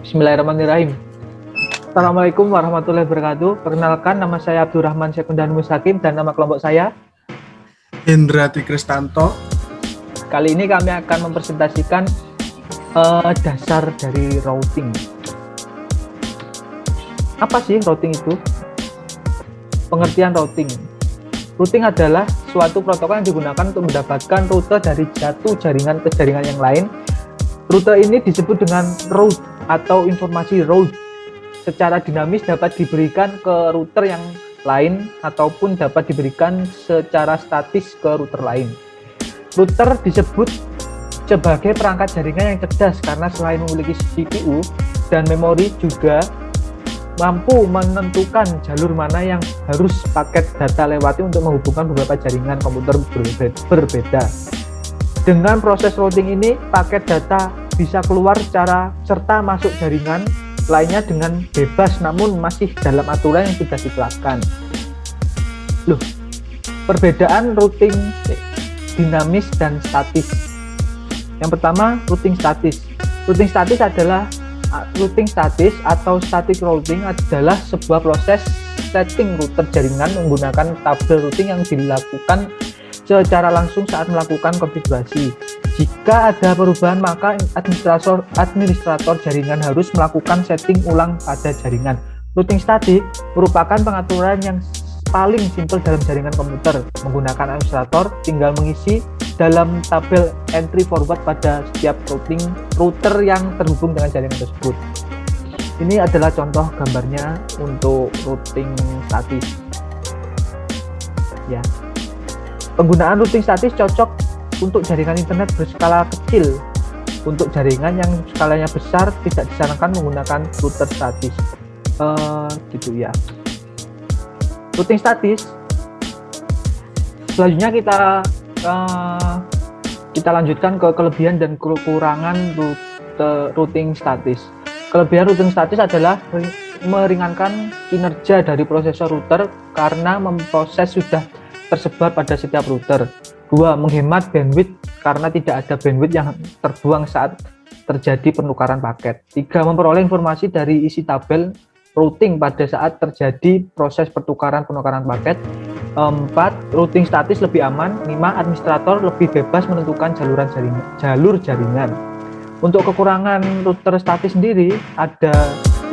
Bismillahirrahmanirrahim. Assalamualaikum warahmatullahi wabarakatuh. Perkenalkan, nama saya Abdurrahman Sekundan Musakim dan nama kelompok saya Hendra Kristanto. Kali ini kami akan mempresentasikan dasar dari routing. Apa sih routing itu? Pengertian routing. Routing adalah suatu protokol yang digunakan untuk mendapatkan rute dari satu jaringan ke jaringan yang lain. Rute ini disebut dengan route atau informasi route. Secara dinamis dapat diberikan ke router yang lain ataupun dapat diberikan secara statis ke router lain. Router disebut sebagai perangkat jaringan yang cerdas karena selain memiliki CPU dan memori juga mampu menentukan jalur mana yang harus paket data lewati untuk menghubungkan beberapa jaringan komputer berbeda. Dengan proses routing ini, paket data bisa keluar serta masuk jaringan lainnya dengan bebas, namun masih dalam aturan yang sudah ditetapkan. Perbedaan routing dinamis dan statis. Yang pertama, routing statis. Routing statis atau static routing adalah sebuah proses setting router jaringan menggunakan tabel routing yang dilakukan secara langsung saat melakukan konfigurasi. Jika ada perubahan, maka administrator jaringan harus melakukan setting ulang pada jaringan. Routing static merupakan pengaturan yang paling simpel dalam jaringan komputer. Menggunakan administrator tinggal mengisi dalam tabel entry forward pada setiap router yang terhubung dengan jaringan tersebut. Ini adalah contoh gambarnya untuk routing statis. Ya. Penggunaan routing statis cocok untuk jaringan internet berskala kecil. Untuk jaringan yang skalanya besar tidak disarankan menggunakan router statis. Gitu ya. Routing statis. Selanjutnya kita lanjutkan ke kelebihan dan kekurangan routing statis. Kelebihan routing statis adalah meringankan kinerja dari prosesor router karena memproses sudah tersebar pada setiap router. 2. Menghemat bandwidth karena tidak ada bandwidth yang terbuang saat terjadi penukaran paket. 3. Memperoleh informasi dari isi tabel routing pada saat terjadi proses penukaran paket. 4. Routing statis lebih aman. 5. Administrator lebih bebas menentukan jalur jaringan. Untuk kekurangan router statis sendiri ada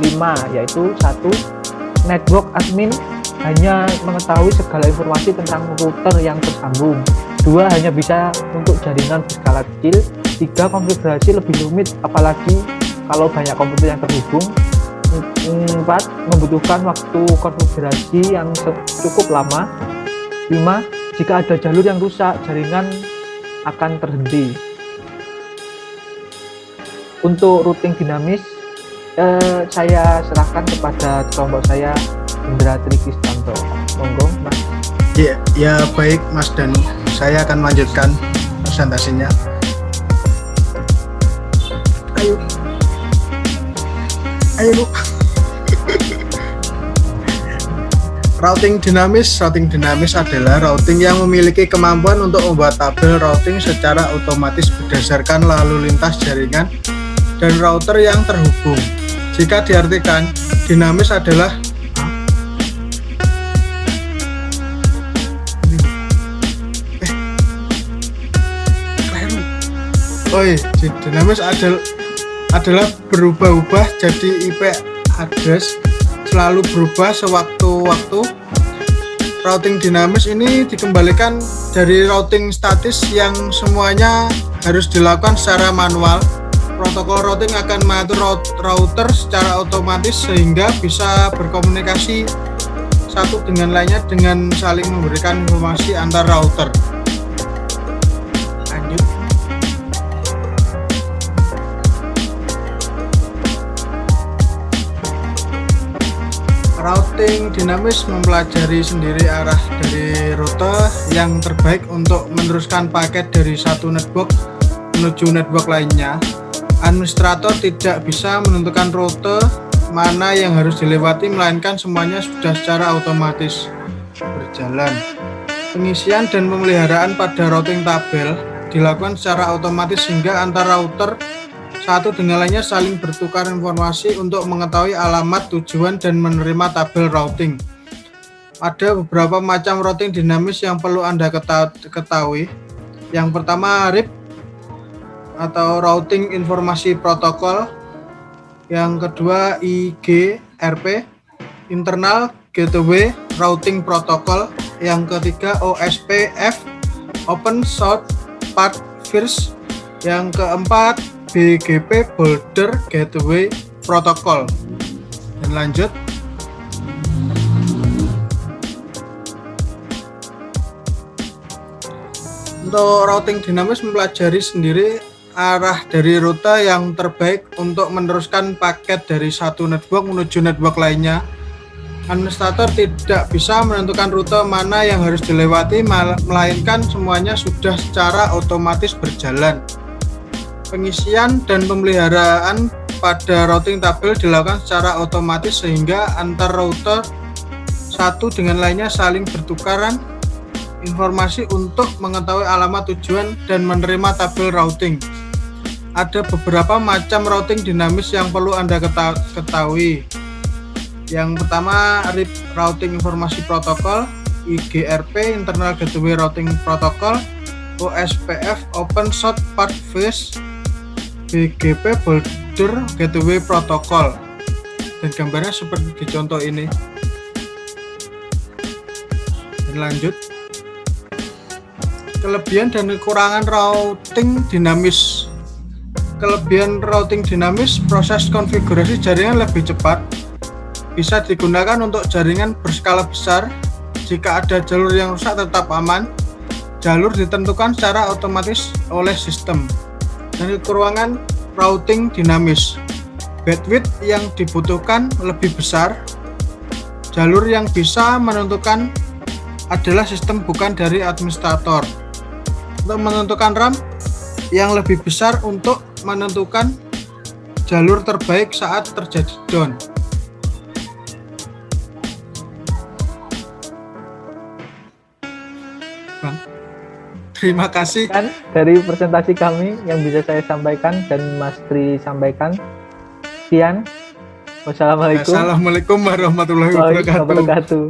5, yaitu 1. Network admin hanya mengetahui segala informasi tentang router yang tersambung. 2. Hanya bisa untuk jaringan berskala kecil. 3. Konfigurasi lebih rumit apalagi kalau banyak komputer yang terhubung. 4. Membutuhkan waktu konfigurasi yang cukup lama. 5. Jika ada jalur yang rusak, jaringan akan terhenti. Untuk routing dinamis, saya serahkan kepada kelompok saya, Hendra Kristanto. Monggo, Mas. Ya baik, Mas Danu. Saya akan melanjutkan presentasinya. Ayo. Routing dinamis adalah routing yang memiliki kemampuan untuk membuat tabel routing secara otomatis berdasarkan lalu lintas jaringan dan router yang terhubung. Jika diartikan, dinamis adalah dinamis adalah berubah-ubah, jadi IP address selalu berubah sewaktu-waktu. Routing dinamis ini dikembalikan dari routing statis yang semuanya harus dilakukan secara manual. Protokol routing akan mengatur router secara otomatis sehingga bisa berkomunikasi satu dengan lainnya dengan saling memberikan informasi antar router. Lanjut. Routing dinamis mempelajari sendiri arah dari rute yang terbaik untuk meneruskan paket dari satu network menuju network lainnya. Administrator tidak bisa menentukan rute mana yang harus dilewati, melainkan semuanya sudah secara otomatis berjalan. Pengisian dan pemeliharaan pada routing tabel dilakukan secara otomatis sehingga antar router satu dengan lainnya saling bertukar informasi untuk mengetahui alamat tujuan dan menerima tabel routing. Ada beberapa macam routing dinamis yang perlu Anda ketahui. Yang pertama RIP atau Routing Informasi Protokol. Yang kedua IGRP, Internal Gateway Routing Protocol. Yang ketiga OSPF, Open Short Path First. Yang keempat BGP, Border Gateway Protocol. Dan lanjut. Untuk routing dinamis mempelajari sendiri arah dari rute yang terbaik untuk meneruskan paket dari satu network menuju network lainnya. Administrator tidak bisa menentukan rute mana yang harus dilewati, melainkan semuanya sudah secara otomatis berjalan. Pengisian dan pemeliharaan pada routing tabel dilakukan secara otomatis sehingga antar router satu dengan lainnya saling bertukaran informasi untuk mengetahui alamat tujuan dan menerima tabel routing. Ada beberapa macam routing dinamis yang perlu Anda ketahui. Yang pertama RIP, Routing Informasi Protokol. IGRP, Internal Gateway Routing Protocol. OSPF, Open Short Path First. BGP, Border Gateway Protocol. Dan gambarnya seperti di contoh ini. Dan lanjut. Kelebihan dan kekurangan routing dinamis. Kelebihan routing dinamis, proses konfigurasi jaringan lebih cepat. Bisa digunakan untuk jaringan berskala besar. Jika ada jalur yang rusak tetap aman. Jalur ditentukan secara otomatis oleh sistem. Dan kekurangan routing dinamis, bandwidth yang dibutuhkan lebih besar. Jalur yang bisa menentukan adalah sistem bukan dari administrator. Untuk menentukan RAM yang lebih besar untuk menentukan jalur terbaik saat terjadi down. Bang, terima kasih. Kan dari presentasi kami yang bisa saya sampaikan dan Mas Tri sampaikan. Sekian. Wassalamualaikum Assalamualaikum warahmatullahi wabarakatuh. wabarakatuh.